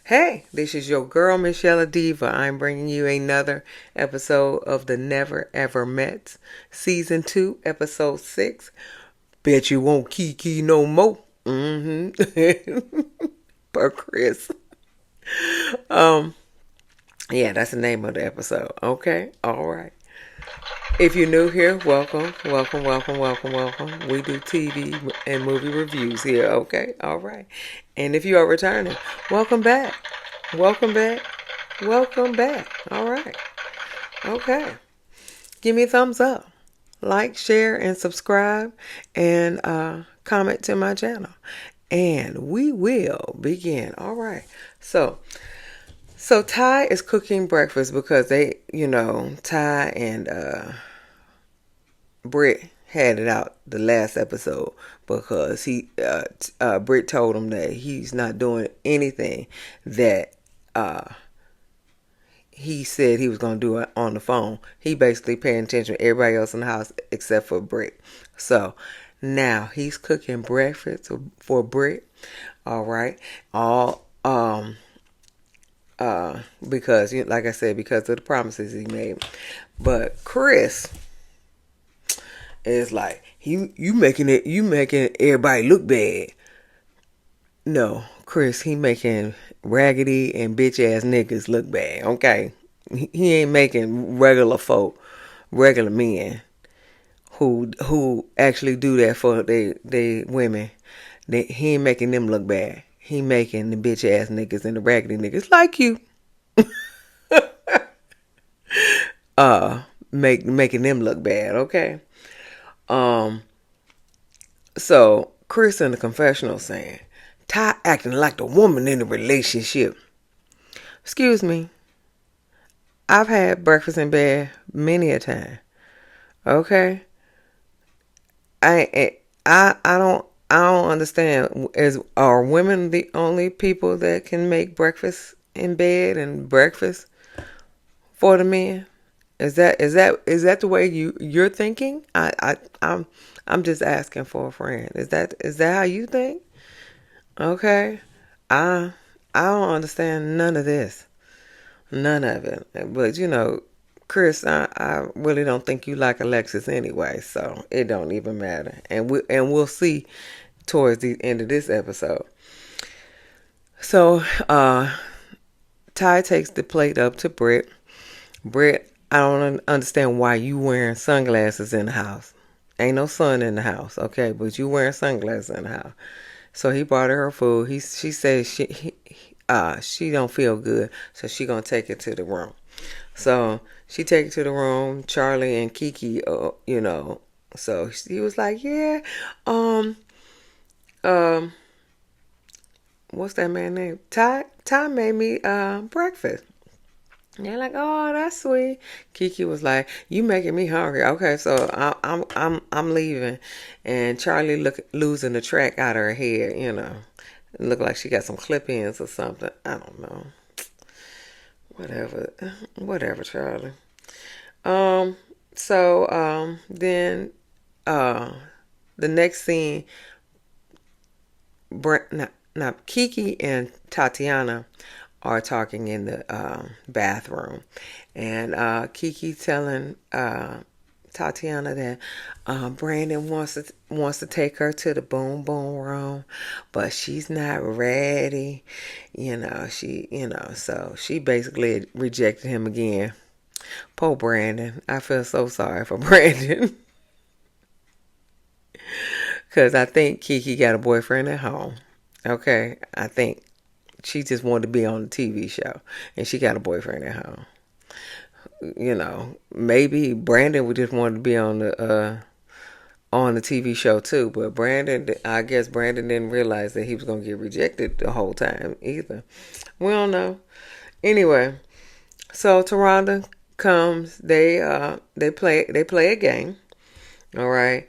Hey, this is your girl, msyelladiva. I'm bringing you another episode of the Never Ever Met, Season 2, Episode 6. Bet you won't KiKi no more. Per Chris. Um, yeah, that's the name of the episode. Okay, all right. If you're new here, welcome, welcome, welcome, welcome, welcome. We do TV and movie reviews here, okay? All right. And if you are returning, welcome back. Welcome back. Welcome back. All right. Okay. Give me a thumbs up. Like, share, and subscribe. And comment to my channel. And we will begin. All right. So Ty is cooking breakfast because Ty and Britt had it out the last episode because Britt told him that he's not doing anything that he said he was going to do it on the phone. He basically paying attention to everybody else in the house except for Britt. So now he's cooking breakfast for Britt. All right. Because like I said, because of the promises he made. But Chris is like, you making everybody look bad. No, Chris, he making raggedy and bitch ass niggas look bad. Okay, he ain't making regular men who actually do that for they women. He ain't making them look bad. He making the bitch ass niggas and the raggedy niggas like you. Making them look bad. Okay. So Chris in the confessional saying, Ty acting like the woman in the relationship. Excuse me. I've had breakfast in bed many a time. Okay. I don't understand. Are women the only people that can make breakfast in bed and breakfast for the men? Is that the way you're thinking? I'm just asking for a friend. Is that how you think? Okay. I don't understand none of this. None of it. But Chris, I really don't think you like Alexis anyway, so it don't even matter. And we'll see towards the end of this episode. So Ty takes the plate up to Britt. Britt, I don't understand why you wearing sunglasses in the house. Ain't no sun in the house, okay? But you wearing sunglasses in the house. So he brought her food. She says she don't feel good, so she gonna take it to the room. So she take it to the room. Charlie and KiKi, So he was like, yeah, what's that man's name? Ty made me breakfast. And they're like, oh, that's sweet. KiKi was like, you making me hungry. Okay, so I'm leaving, and Charlie losing the track out of her head. It looked like she got some clip-ins or something. I don't know. Whatever, Charlie. Then the next scene, KiKi and Tatiana are talking in the bathroom, and KiKi telling Tatiana that Brandon wants to take her to the boom boom room, but she's not ready. So she basically rejected him again. Poor Brandon. I feel so sorry for Brandon. Because I think KiKi got a boyfriend at home. Okay? I think she just wanted to be on the TV show. And she got a boyfriend at home. Maybe Brandon would just want to be on the TV show too. But I guess Brandon didn't realize that he was going to get rejected the whole time either. We don't know. Anyway, so Taronda comes. They play a game. All right.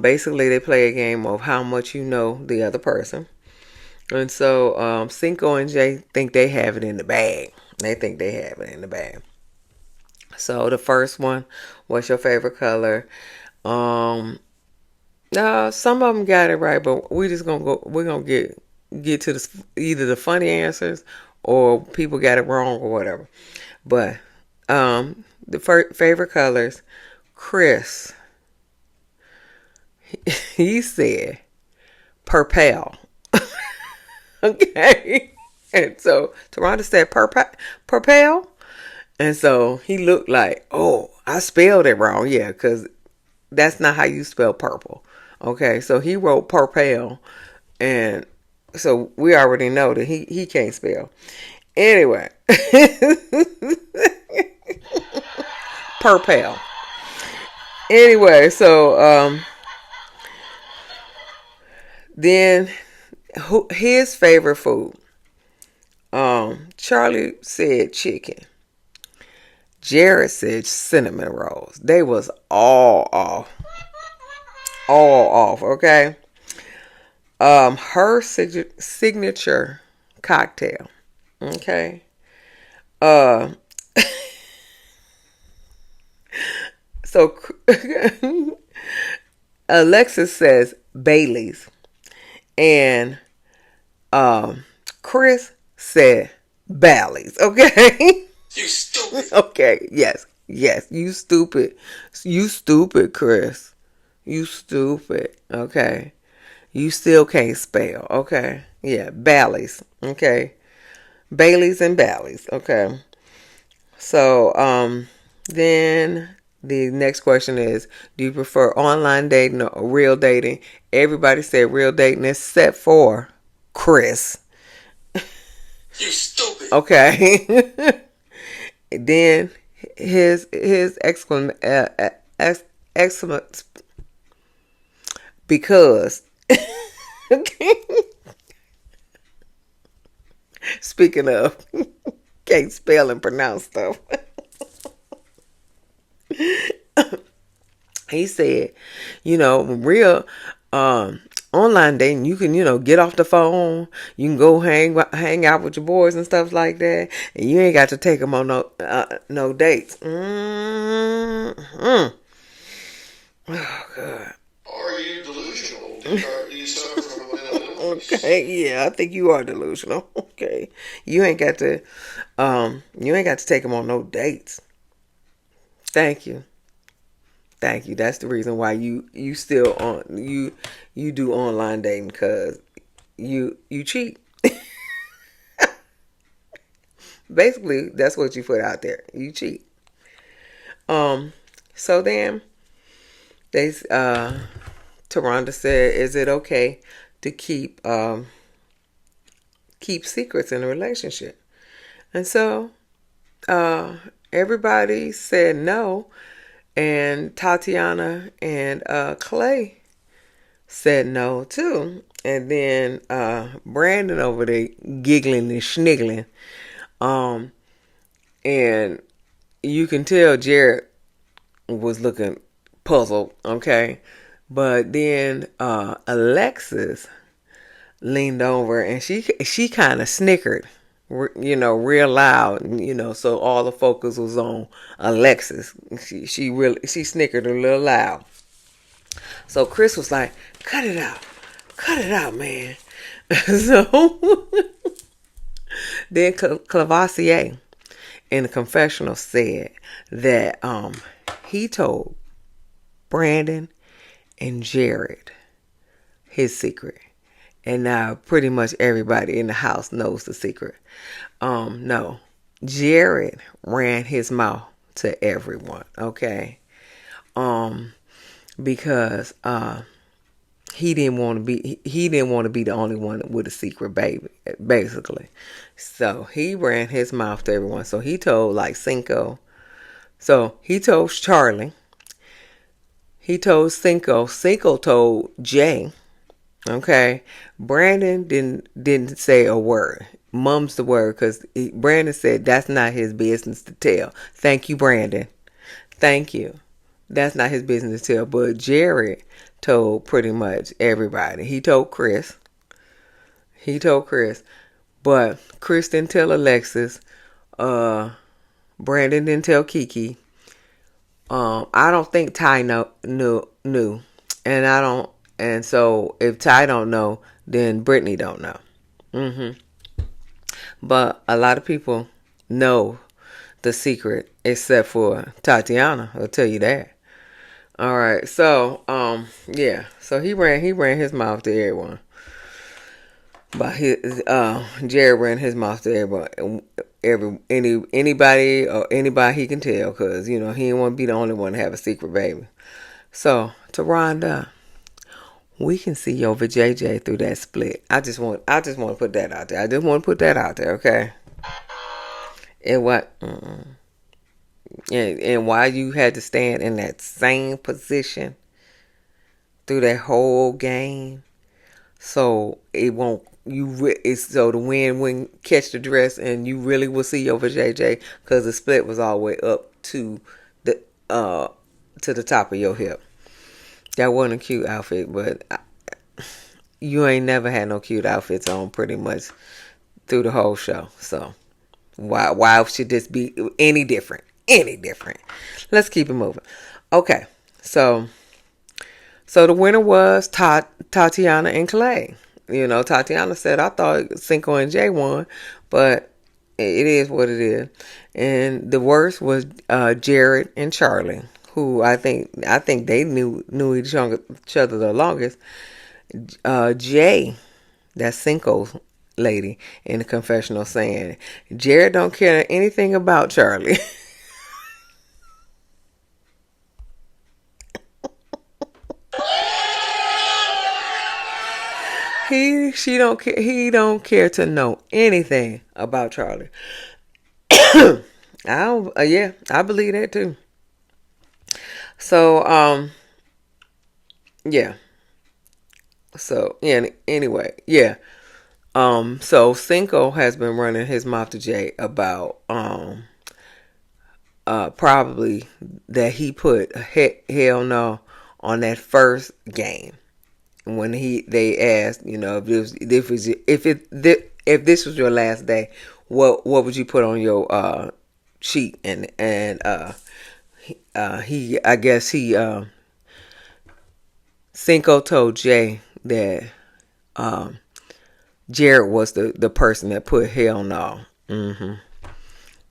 Basically, they play a game of how much you know the other person. And so Cinco and Jay think they have it in the bag. They think they have it in the bag. So the first one, what's your favorite color? Some of them got it right, but we're gonna get to either the funny answers or people got it wrong or whatever. But the favorite colors, Chris, he said purple. Okay. And so Taronda said purple. And so he looked like, oh, I spelled it wrong. Yeah, because that's not how you spell purple. Okay, so he wrote purple. And so we already know that he can't spell. Anyway. Purple. Anyway, so then his favorite food. Charlie said chicken. Jared said cinnamon rolls. They was all off. All off, okay? Her signature cocktail. Okay. So Alexis says Bailey's. And Chris said Bally's. Okay. You stupid. Okay. Yes. You stupid. You stupid, Chris. You stupid. Okay. You still can't spell. Okay. Yeah. Bally's. Okay. Bailey's and Bally's. Okay. So then the next question is, do you prefer online dating or real dating? Everybody said real dating except for Chris. You stupid. Okay. Then his excellent because speaking of, can't spell and pronounce stuff. He said, real online dating, you can, get off the phone. You can go hang out with your boys and stuff like that, and you ain't got to take them on no dates. Mm-hmm. Oh God. Are you delusional? Do you suffer from a mental illness? Okay, yeah, I think you are delusional. Okay, you ain't got to take them on no dates. Thank you. That's the reason why you still you do online dating, because you cheat. Basically, that's what you put out there. You cheat. So then Taronda said, "Is it okay to keep secrets in a relationship?" And so everybody said no. And Tatiana and Clay said no too. And then Brandon over there giggling and sniggling. And you can tell Jared was looking puzzled, okay? But then Alexis leaned over and she kind of snickered, real loud, so all the focus was on Alexis. She snickered a little loud. So Chris was like, cut it out, man. So then Clavasia in the confessional said that he told Brandon and Jared his secret. And now pretty much everybody in the house knows the secret. No, Jared ran his mouth to everyone, okay? Because he didn't want to be the only one with a secret baby, basically. So he ran his mouth to everyone. So he told like Cinco. So he told Charlie. He told Cinco. Cinco told Jay. Okay, Brandon didn't say a word. Mum's the word, because Brandon said that's not his business to tell. Thank you, Brandon. Thank you. That's not his business to tell. But Jared told pretty much everybody. He told Chris. But Chris didn't tell Alexis. Brandon didn't tell KiKi. I don't think Ty knew. And I don't. And so if Ty don't know, then Brittany don't know. But a lot of people know the secret except for Tatiana. I'll tell you that. All right, so yeah, so he ran his mouth to everyone. But his Jared ran his mouth to everybody, anybody he can tell, cause he didn't want to be the only one to have a secret baby. So to Rhonda, we can see your JJ through that split. I just want to put that out there. I just want to put that out there, okay? And what? And why you had to stand in that same position through that whole game, so it won't it's so the wind wouldn't catch the dress, and you really will see over JJ because the split was all the way up the uh to the top of your hip. That wasn't a cute outfit, but you ain't never had no cute outfits on pretty much through the whole show. So why should this be any different? Any different? Let's keep it moving. Okay, so the winner was Tatiana and Clay. Tatiana said, I thought Cinco and Jay won, but it is what it is. And the worst was Jared and Charlie, who I think they knew each other the longest. Jay, that Cinco lady in the confessional, saying Jared don't care anything about Charlie. He don't care to know anything about Charlie. I don't, yeah, I believe that too. So yeah. So yeah, anyway, yeah. So Cinco has been running his mouth to Jay about probably that he put hell no on that first game when they asked, if this was your last day, what would you put on your sheet? And he I guess he Cinco told Jay that Jared was the person that put hell no.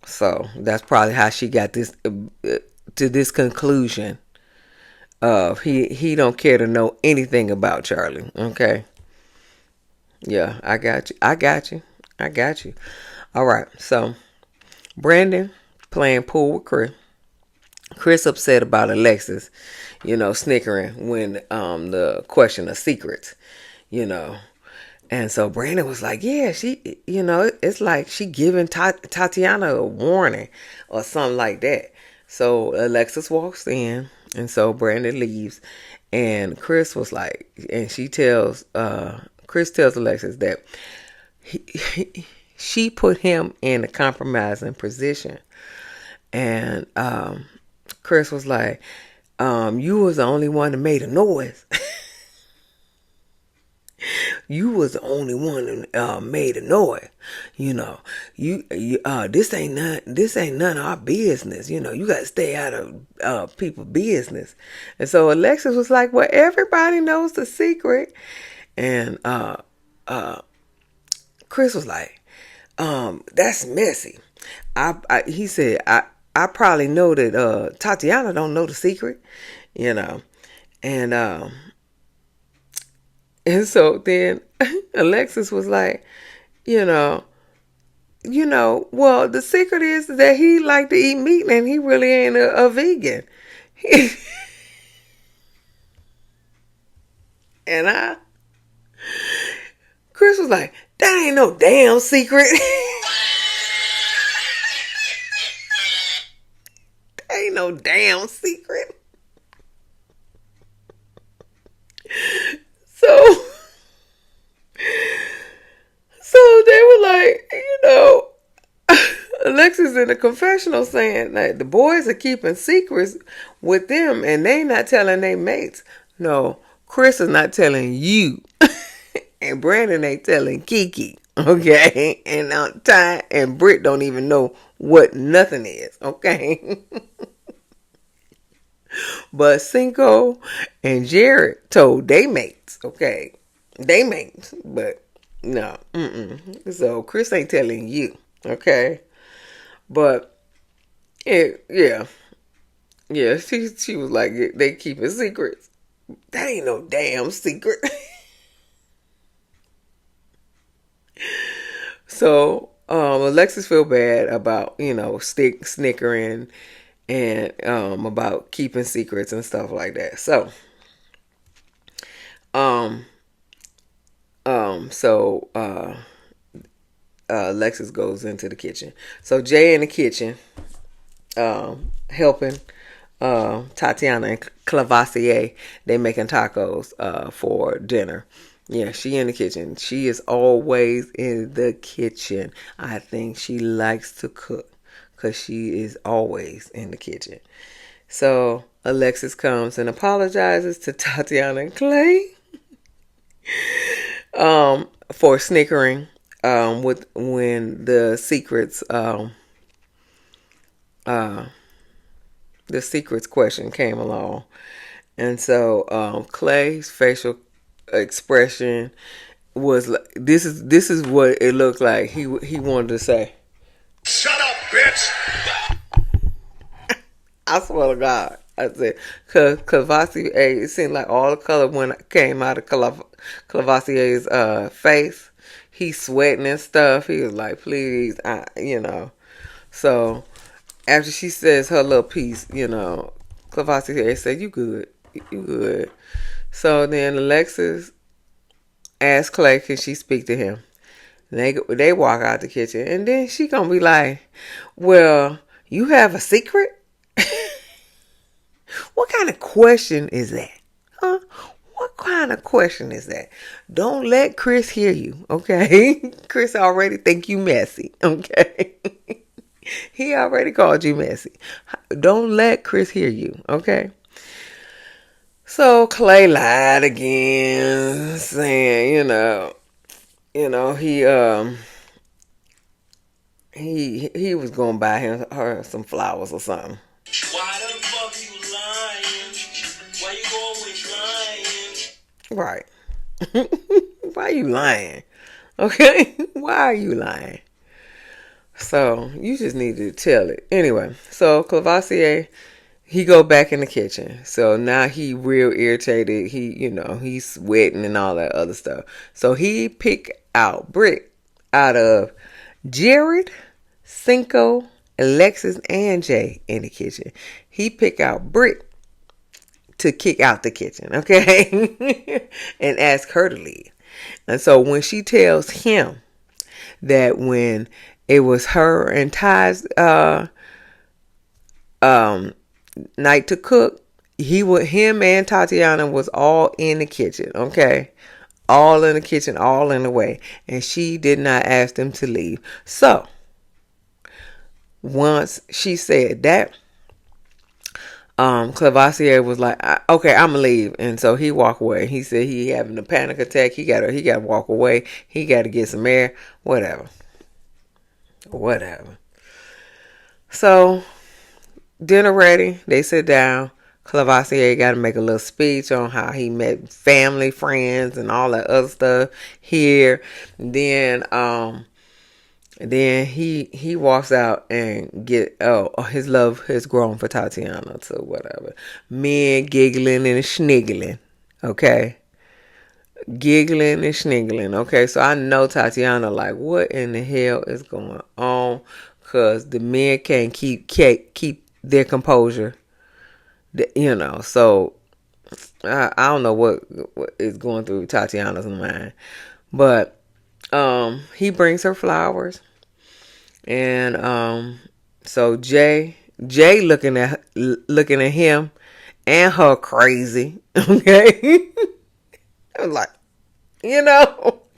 So that's probably how she got this to this conclusion of he don't care to know anything about Charlie. Okay. Yeah, I got you. I got you. All right. So Brandon playing pool with Chris. Chris upset about Alexis, snickering when the question of secrets, you know. And so Brandon was like, yeah, she, it's like she giving Tatiana a warning or something like that. So Alexis walks in, and so Brandon leaves, and Chris was like, and Chris tells Alexis that she put him in a compromising position. And Chris was like, you was the only one that made a noise. You was the only one that made a noise. This ain't none of our business. You got to stay out of people's business. And so Alexis was like, well, everybody knows the secret. And Chris was like, that's messy. He said, I probably know that Tatiana don't know the secret, and so then Alexis was like, well, the secret is that he like to eat meat and he really ain't a vegan. And Chris was like, that ain't no damn secret. That ain't no damn secret. So they were like, Alexis in the confessional saying that the boys are keeping secrets with them and they not telling their mates. No, Chris is not telling you. And Brandon ain't telling KiKi. Okay? And Ty and Britt don't even know what nothing is. Okay? But Cinco and Jared told they mates. Okay? They mates. But No. Mm-mm. So Chris ain't telling you. Okay. But yeah. Yeah, she was like, they keeping secrets. That ain't no damn secret. So Alexis feel bad about snickering and about keeping secrets and stuff like that. Um so Alexis goes into the kitchen. So Jay in the kitchen helping Tatiana and Clavasia. They making tacos for dinner. Yeah, she in the kitchen. She is always in the kitchen. I think she likes to cook because she is always in the kitchen. So Alexis comes and apologizes to Tatiana and Clay for snickering with when uh, the secrets question came along. And so Clay's facial expression was like, this is what it looked like. He wanted to say, Shut up, bitch! I swear to God. I said, cause Cavassier, it seemed like all the color came out of Cavasier's face. He's sweating and stuff. He was like, please, So after she says her little piece, Cavassier said, you good, you good. So then Alexis asked Clay, can she speak to him? They walk out the kitchen, and then she gonna be like, well, you have a secret? What kind of question is that? Huh? What kind of question is that? Don't let Chris hear you, okay? Chris already think you messy, okay? He already called you messy. Don't let Chris hear you, okay? So Clay lied again, saying, he was gonna buy her some flowers or something. Why the fuck you lying? Why you always lying? Right. Why are you lying? Okay? Why are you lying? So you just need to tell it. Anyway, so Clavassier, he go back in the kitchen. So now he real irritated. He's sweating and all that other stuff. So he pick out Brick out of Jared, Cinco, Alexis, and Jay in the kitchen. He pick out Brick to kick out the kitchen, okay? And ask her to leave. And so when she tells him that when it was her and Ty's night to cook, him and Tatiana was all in the kitchen, okay? All in the kitchen, all in the way. And she did not ask them to leave. So once she said that, Clavassier was like, okay, I'm gonna leave. And so he walked away. He said he having a panic attack. He gotta walk away. He gotta get some air. Whatever. So dinner ready. They sit down. Clavassier got to make a little speech on how he met family, friends, and all that other stuff here. Then he walks out and his love has grown for Tatiana, so whatever. Men giggling and sniggling, okay? Giggling and sniggling, okay? So I know Tatiana like, what in the hell is going on? Because the men can't keep their composure, So I don't know what is going through Tatiana's mind. But he brings her flowers. And so Jay looking at him and her crazy. Okay. I was like,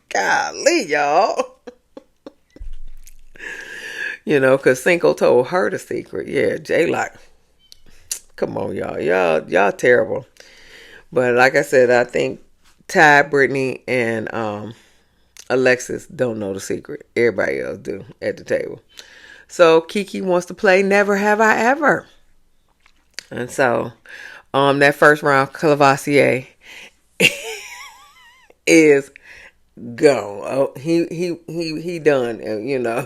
golly, y'all. Because Cinco told her the secret. Yeah, Jay like, come on, y'all. Y'all terrible. But like I said, I think Ty, Brittany, and Alexis don't know the secret. Everybody else do at the table. So KiKi wants to play Never Have I Ever. And so that first round, Clavassier is gone. Oh, he done. You know,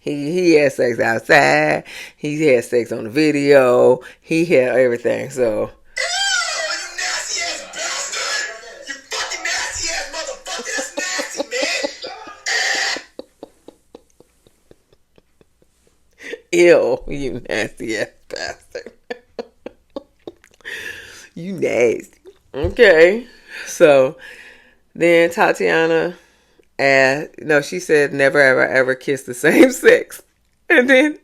he had sex outside. He had sex on the video. He had everything. So You nasty ass bastard! You fucking nasty ass motherfucker! That's nasty, man! ew, you nasty ass bastard. You nasty. Okay, so then Tatiana asked, no, she said never ever ever kiss the same sex, and then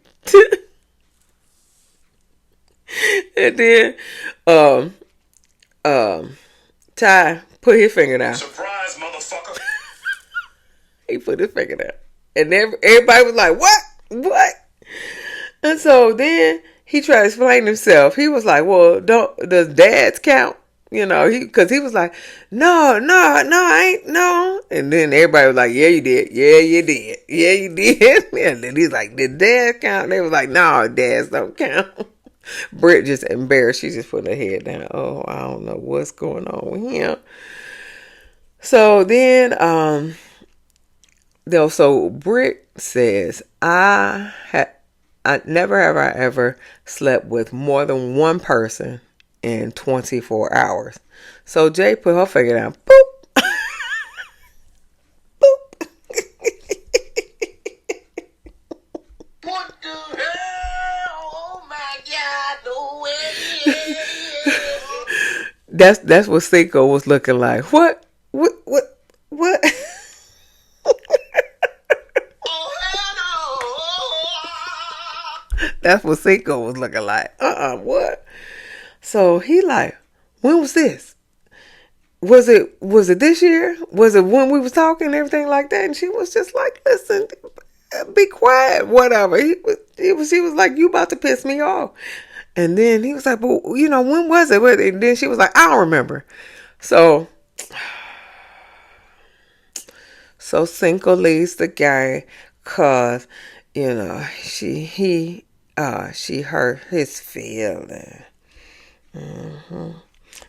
and then um Ty put his finger down. Surprise, motherfucker. He put his finger down, and everybody was like, "What? What?" And so then he tried to explain himself. He was like, "Well, does dads count?" You know, because he was like, "No, no, no, I ain't no." And then everybody was like, "Yeah, you did. Yeah, you did. Yeah, you did." And then he's like, "Did dads count?" They was like, "No, dads don't count." Britt just embarrassed. She just put her head down. Oh, I don't know what's going on with him. So then, though, so Britt says, I never have I ever slept with more than one person in 24 hours. So Jay put her finger down. Boop. Boop. What the hell? Oh my God, no way. That's what Cinco was looking like. What? Oh hell no. That's what Cinco was looking like. What? So he like, when was this? Was it this year? Was it when we was talking and everything like that? And she was just like, listen, be quiet, whatever. She was like, you about to piss me off. And then he was like, well, you know, when was it? And then she was like, I don't remember. So Cinco leaves the guy cause, you know, she hurt his feelings.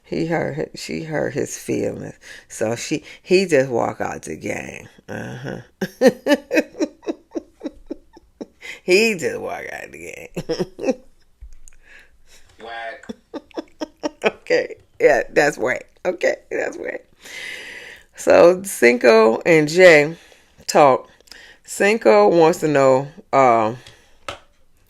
She hurt his feelings. So he just walked out the game. He just walked out the game. Whack. Okay. Yeah, that's right. Okay, that's right. So Cinco and Jay talk. Cinco wants to know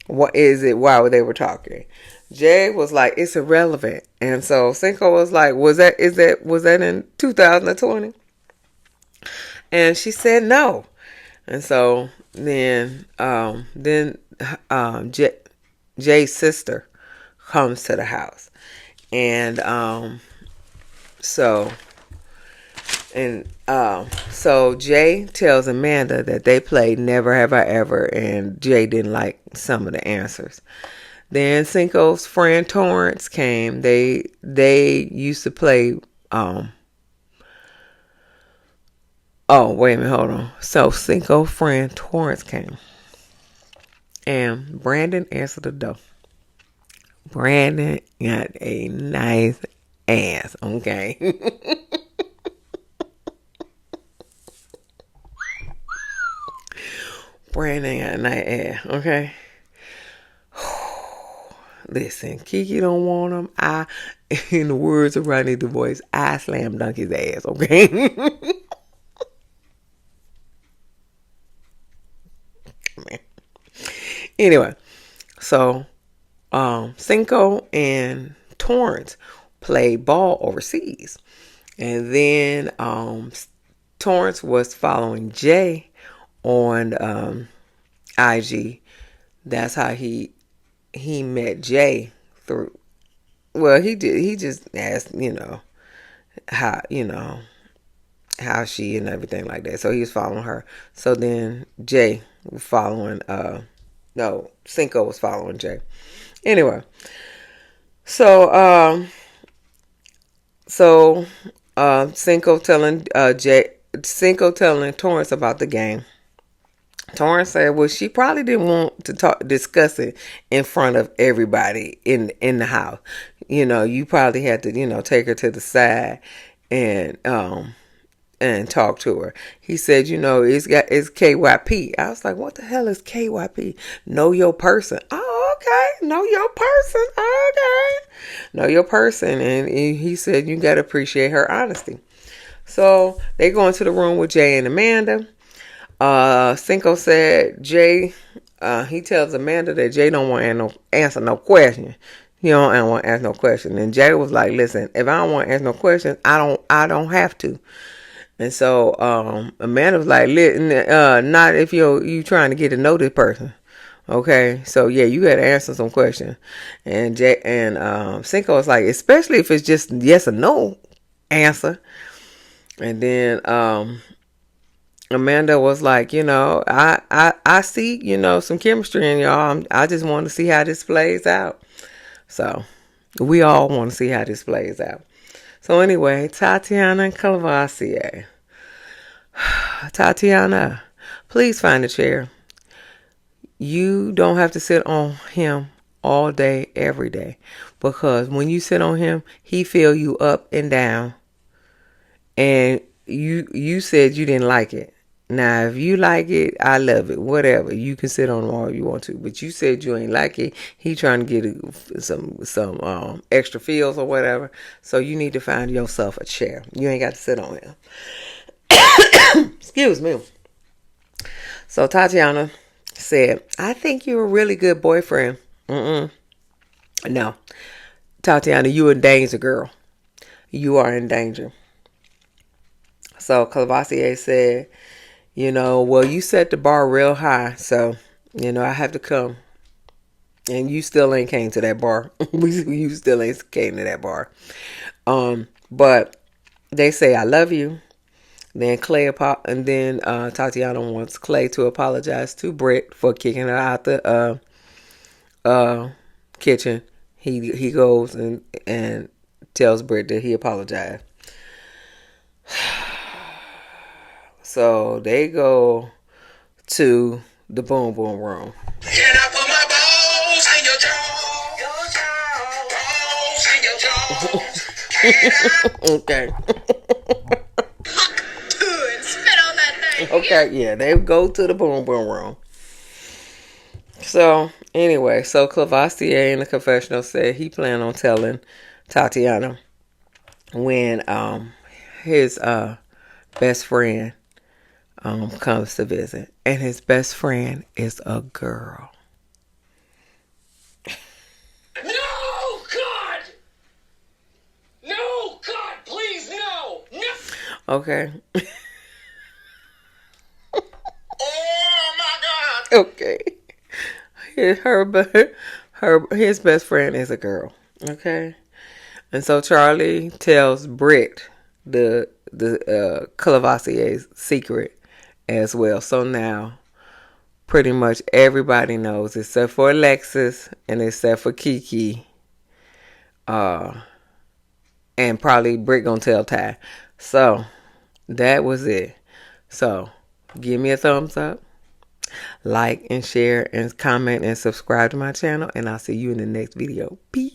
what is it, why they were talking. Jay was like, it's irrelevant. And so Cinco was like, was that in 2020? And she said no. And so then Jay's sister comes to the house. And so Jay tells Amanda that they played Never Have I Ever, and Jay didn't like some of the answers. Then Cinco's friend Torrance came. They used to play. Oh, wait a minute, hold on. So Cinco's friend Torrance came, and Brandon answered the door. Brandon got a nice ass, okay? Brandon got a nice ass, okay? Listen, KiKi don't want him. In the words of Ronnie Du Bois, I slam dunk his ass, okay? Man. Anyway, so Cinco and Torrance played ball overseas. And then Torrance was following Jay on IG. That's how he met Jay through. Well, he did. He just asked, how she and everything like that. So he was following her. So then Jay was following. No, Cinco was following Jay. Anyway, so Cinco telling Torrance about the game. Torrance said, well, she probably didn't want to discuss it in front of everybody in the house. You probably had to, take her to the side and and talk to her. He said, it's KYP. I was like, what the hell is KYP? Know your person. Oh, okay. Know your person. Okay. Know your person. And he said, you got to appreciate her honesty. So they go into the room with Jay and Amanda. Cinco said Jay, he tells Amanda that Jay don't want to answer no question. He don't want to ask no question. And Jay was like, listen, if I don't want to ask no questions, I don't have to. And so Amanda was like, not if you trying to get to know this person. Okay, so yeah, you got to answer some questions. And Cinco was like, especially if it's just yes or no answer. And then Amanda was like, I see, some chemistry in y'all. I just want to see how this plays out. So we all want to see how this plays out. So anyway, Tatiana and Clavasia. Tatiana, please find a chair. You don't have to sit on him all day, every day. Because when you sit on him, he feel you up and down. And you said you didn't like it. Now, if you like it, I love it. Whatever. You can sit on him all you want to. But you said you ain't like it. He trying to get some extra feels or whatever. So you need to find yourself a chair. You ain't got to sit on him. Excuse me. So Tatiana said, I think you're a really good boyfriend. No. Tatiana, you in danger, girl. You are in danger. So Clavasia said, well, you set the bar real high, so, I have to come. And you still ain't came to that bar. You still ain't came to that bar. But they say, I love you. Then Tatiana wants Clay to apologize to Britt for kicking her out the kitchen. He goes and tells Britt that he apologized. So they go to the boom boom room. Can I put my balls in your jaw? Balls in your jaw. Okay. Spit on that thing. Okay, yeah, they go to the boom boom room. So anyway, Clavasia in the confessional said he planned on telling Tatiana when his best friend comes to visit, and his best friend is a girl. No, God! No, God, please, no! No! Okay. Oh my God. Okay. His best friend is a girl. Okay. And so Charlie tells Britt the Clavasier's secret as well. So now pretty much everybody knows except for Alexis and except for KiKi. And probably Britt gonna tell Ty. So that was it. So give me a thumbs up, like and share and comment and subscribe to my channel, and I'll see you in the next video. Peace.